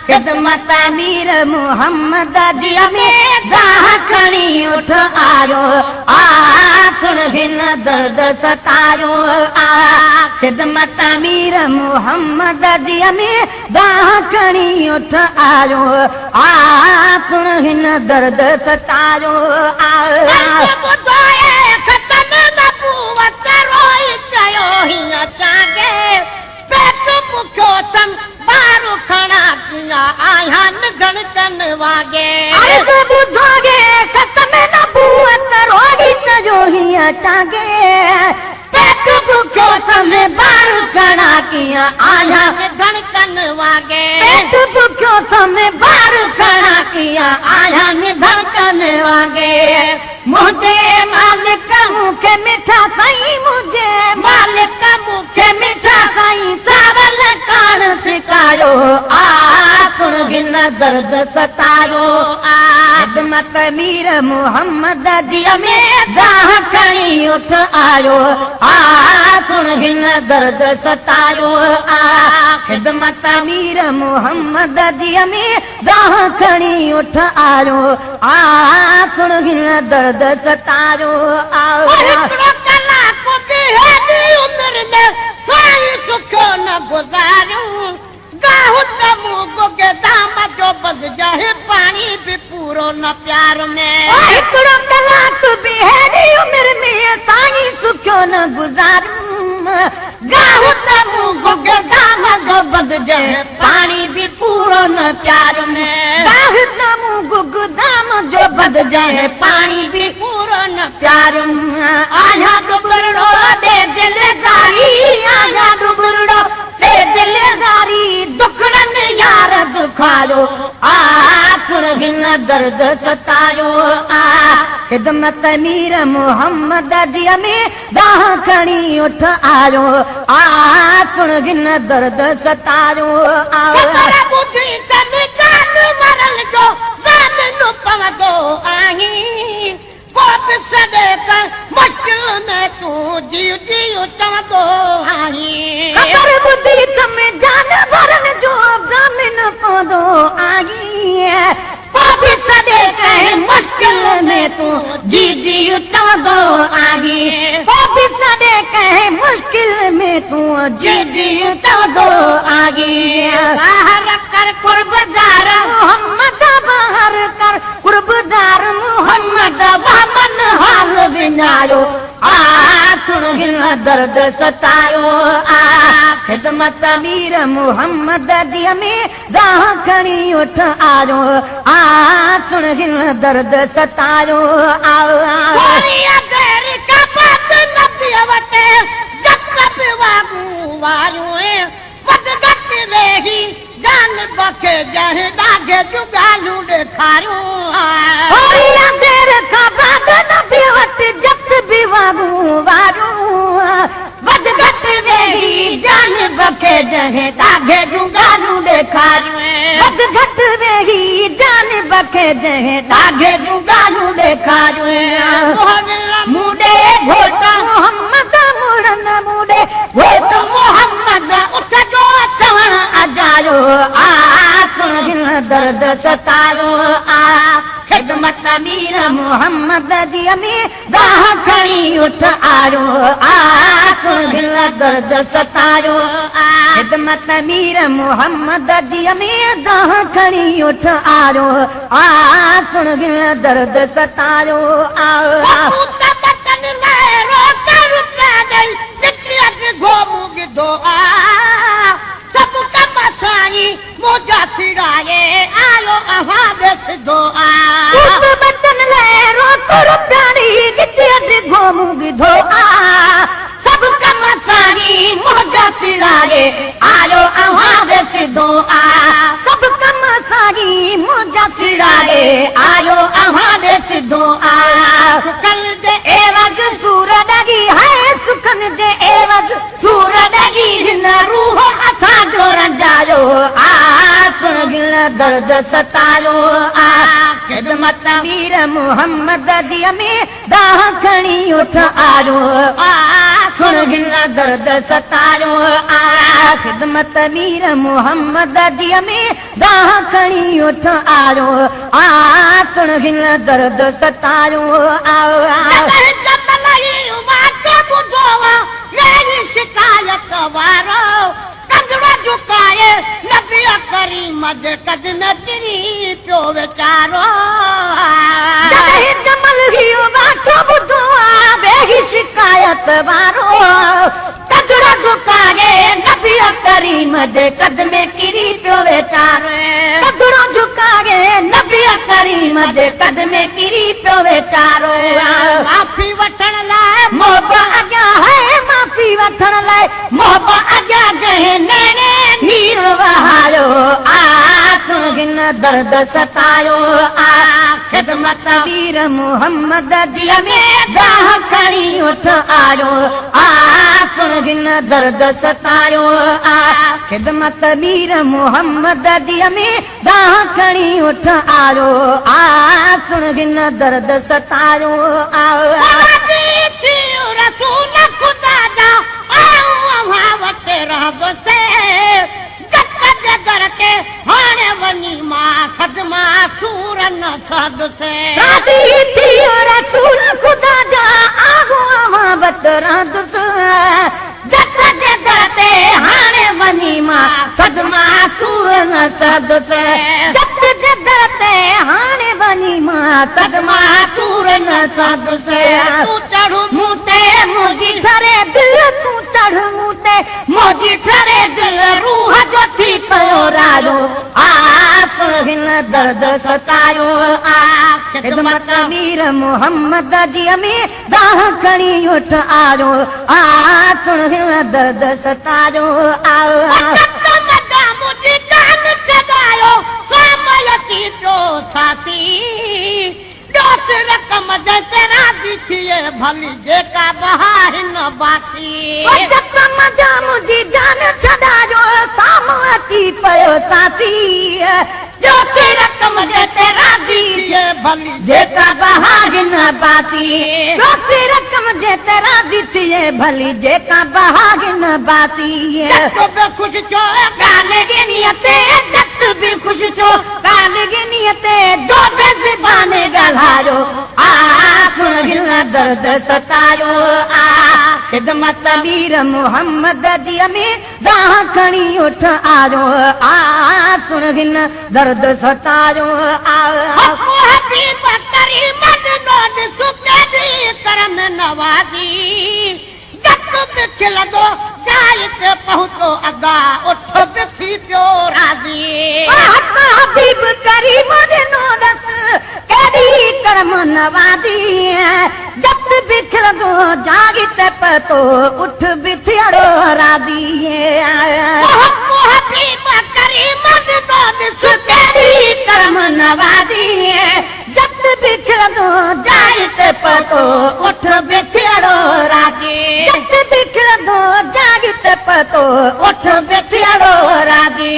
खिदमत अमीर मोहम्मद जी में दाह खणी उठ आयो सुन हिन दर्द सतायो खिदमत अमीर मोहम्मद जी में दाह खणी उठ आयो सुन हिन दर्द सतायो मुझे मालिक मुखे मिठा साईं मुझे मालिक मुखे मिठा साईं सावल कान सिकायो सुन हिन दर्द सतायो खिदमत अमीर मोहम्मद जी में दाह खणी उठ आयो सुन हिन दर्द सतायो खिदमत अमीर मोहम्मद जी में दाह खणी उठ आयो सुन हिन दर्द सतायो पानी भी पूरो न प्यार में हिकिड़ो कलाक बि हेॾी उमिरि में साईं सुखियो न गुज़ारूं गाहु त मूं गुग दाम जो बदिजे पाणी बि पूरो न प्यार में गाहु त मूं गुग दाम जो बदिजे पाणी बि पूरो न प्यार में आया डुबरड़ो दे दिलदारी आया डुबरड़ो दे दिलदारी दुखड़न यार दुखायो सुन हिन दर्द सतायो खिदमत अमीर मोहम्मद जी में दाह खणी उठ आयो सुन हिन दर्द सतायो मुश्किल में तूं जीव जीव चवंदो आहीं बुद्धि तमें जानवरन जो ज़मीन पवंदो आहीं पोइ बि सॾे कंहिं मुश्किल में तूं जीव जीव चवंदो आहीं पोइ बि सॾे कंहिं मुश्किल में तूं जीव जीव चवंदो आहीं बाहर कर कुर्बदार मोहम्मद बाहर कर कुर्बदार मोहम्मद वामन हाल विञायो सुन हिन दर्द सतायो खिदमत अमीर मोहम्मद जी में दाह खणी उठ आयो सुन हिन दर्द सतायो जान बखे जहे दागे जुगालू ॾेखारियो देर खां बाद नबी वटि जत बि वागू वारू वध घटि वेही जान बखे जहे दागे जुगालू ॾेखारियो वध घटि वेही जान बखे जहे दागे जुगालू ॾेखारियो मुडे घोट मोहम्मद मुड़न मुडे घोट मोहम्मद उठ जो चवण अजायो सुन हिन दर्द सतायो खिदमत अमीर मोहम्मद जी में दाह खणी उठ आयो सुन हिन दर्द सतायो खिदमत अमीर मोहम्मद जी में दाह खणी उठ आयो सुन हिन दर्द सतायो मोजा सिराए आयो आवाज़ सिधो बचन ले रोक रुपयानी गिट्टी घोमू गिधो सब कम साही मोजा सिराए आयो आवाज़ सिधो सब कम साही मोजा सिराए आयो आवाज़ सिधो सुखन जे एवज सूर डगी है सुखन जे एवज सूर डगी हिन रूह असां जो रंजायो सुन हिन दर्द सतायो ख़िदमत वीर मोहम्मद जी में दाह खणी उठ आरो सुन हिन दर्द सतायो ख़िदमत वीर मोहम्मद जी में दाह खणी उठ आरो सुन हिन दर्द सतायो शिकायत वारो कंगड़ो झुकाए नबी करीम जे कदम किरी पियो वीचारो जमल हियो बातो बुधो बेही शिकायत वारो कंगड़ो झुकाए नबी करीम जे कदम किरी पियो वीचारो कंगड़ो झुकाए नबी करीम जे कदम किरी पियो वीचारो माफ़ी वठण लाइ मोहब अॻियां है माफ़ी वठण लाइ मोहब अॻियां जंहिं नेणे नीर वहायो हिन दर्द सतायो ख़िदमत वीर मोहम्मद जी में दाह खणी उठ आयो हिन दर्द सतायो ख़िदमत वीर मोहम्मद जी में दाह खणी उठ आयो हिन दर्द सतायो रसूल खुदा जा दर ते हाणे वञी मां खदमा सूर न सदसे रसूल खुदा जा आगो वट रांदुस जत जे दर ते हाणे वञी मां खदमा सूर न सदसे जत जे दर ते हाणे वञी मां सदमा सूर न सदसे तूं चढ़ मूं ते मुंहिंजी ठरे दिल तूं चढ़ मूं ते मुंहिंजी ठरे दिल रूह जो थी पियो राजो हिन दर्द सतायो ख़िदमत वीर मोहम्मद जी में दाह खणी उठ आयो हिन दर्द सतायो मुंहिंजी जान छॾायो समय थी पियो साथी दोस्त रकम जैसे राजी थिए भली जेका बहा हिन बाती मुंहिंजी जान छॾायो साम्हूं अची पियो साथी दोस्त रकम जैसे राजी थिए भली जेका बहा हिन बाती दोस्त रकम जैसे राजी थिए भली जेका बहा हिन बाती खुश छो गाने गी नियते जत बि खुश छो गाने गी नियते जो बेज़बाने ॻाल्हायो हिन दर्द सतायो ख़िदमत वीर मोहम्मद जी में दाह खणी उठ आयो हिन दर्द सतायो करम नवाज़ी खिलंदो जाइ ते पहुतो अगा उठ बिखी पियो राज़ी हबीब करीम ॾिनो दस केॾी करम नवाज़ी जत बि खिलंदो जाइ ते पहुतो उठ बिथियड़ो राज़ी हबीब करीम ॾिनो दस केॾी करम नवाज़ी जत बि खिलंदो जाइ ते पहुतो उठ बिथियड़ो राज़ी जत बि खिलंदो जाइ ते पहुतो उठ बिथियड़ो राज़ी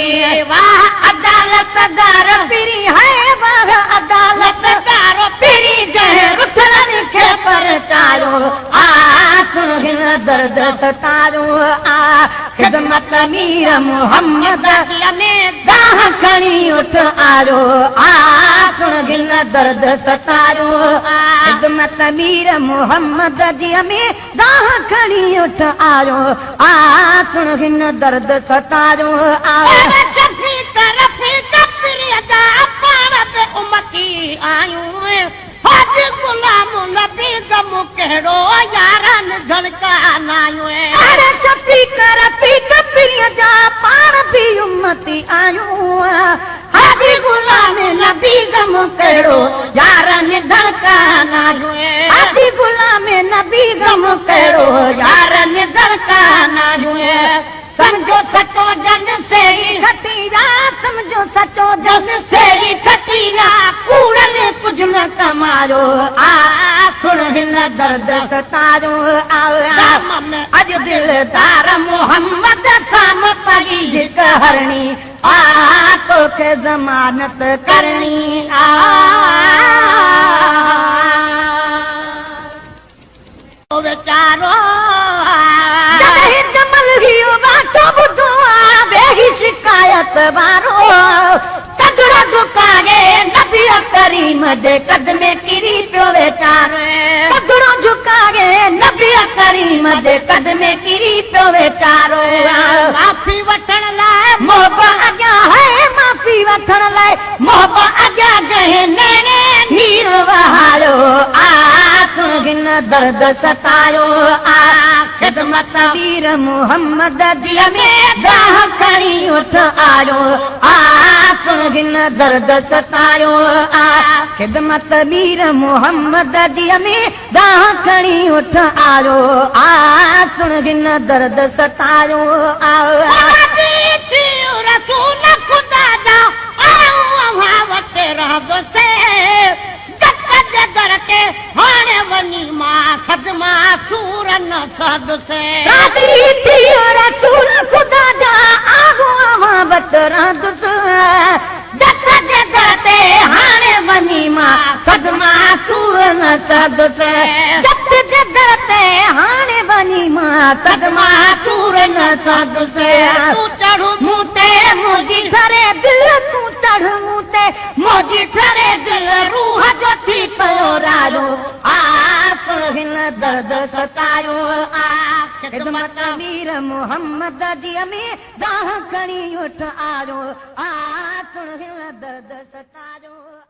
वाह अदालत दार पीरी है वाह अदालत दार पीरी जंहिं रुठलनि खे परचायो हिन दर्द सतायो ख़िदमत वीर मोहम्मद में दाह खणी उठ आयो हिन दर्द सतायो ख़िदमत वीर मोहम्मद जी में दाह खणी उठ आयो हिन दर्द सतायो गुलाम नबी गम कहिड़ो यारन धड़कानायूं अरे सफीकर पीर जा पाण बि उम्मती आयूं हाजी गुलाम नबी गम कहिड़ो यारन धड़कानायूं हाजी गुलाम नबी गम कहिड़ो यारन धड़कानायूं समझो सचो जन से खटीरा समझो सचो जन से खटीरा कूड़न कुछ न कमायो सुन हिन दर्द सतायो अज दिलदार मोहम्मद साम पई हिक हरणी आ तोखे ज़मानत करणी आ वीचारो जमल हियो बातो ॿुधो बेही शिकायत वारो तगड़ा झुकाए नबी करीम जे कदमे किरी पियो वीचारो तगड़ो झुकाए नबी करीम जे कदमे किरी पियो वीचारो माफ़ी वठण लाइ मोहबा अॻियां है माफ़ी वठण लाइ मोहबा अॻियां जंहिं नेणे नीर वहायो आ हिन दर्द सतायो आ ख़िदमत वीर मोहम्मद जी में दाह खणी उठ आयो आ हिन दर्द सतायो आ ख़िदमत वीर मोहम्मद जी में दाह खणी उठ आयो आ हिन दर्द सतायो आ रसूल खुदा जा दर के हाणे वञी मां खदमा सूर न सदसे रसूल खुदा जा आगो मां वट रहंदुस जत जे दर ते हाणे वञी मां खदमा सूर न सदसे जत जे दर ते हाणे वञी मां खदमा सूर न सदसे तूं चढ़ मूं ते मुंहिंजी ठरे दिल तूं चढ़ मूं ते मुंहिंजी ठरे दिल रूह जो थी पियो राजो आ हिन दर्द सतायो आ ख़िदमत वीर मोहम्मद जी में दाह खणी उठ आयो आ हिन दर्द सतायो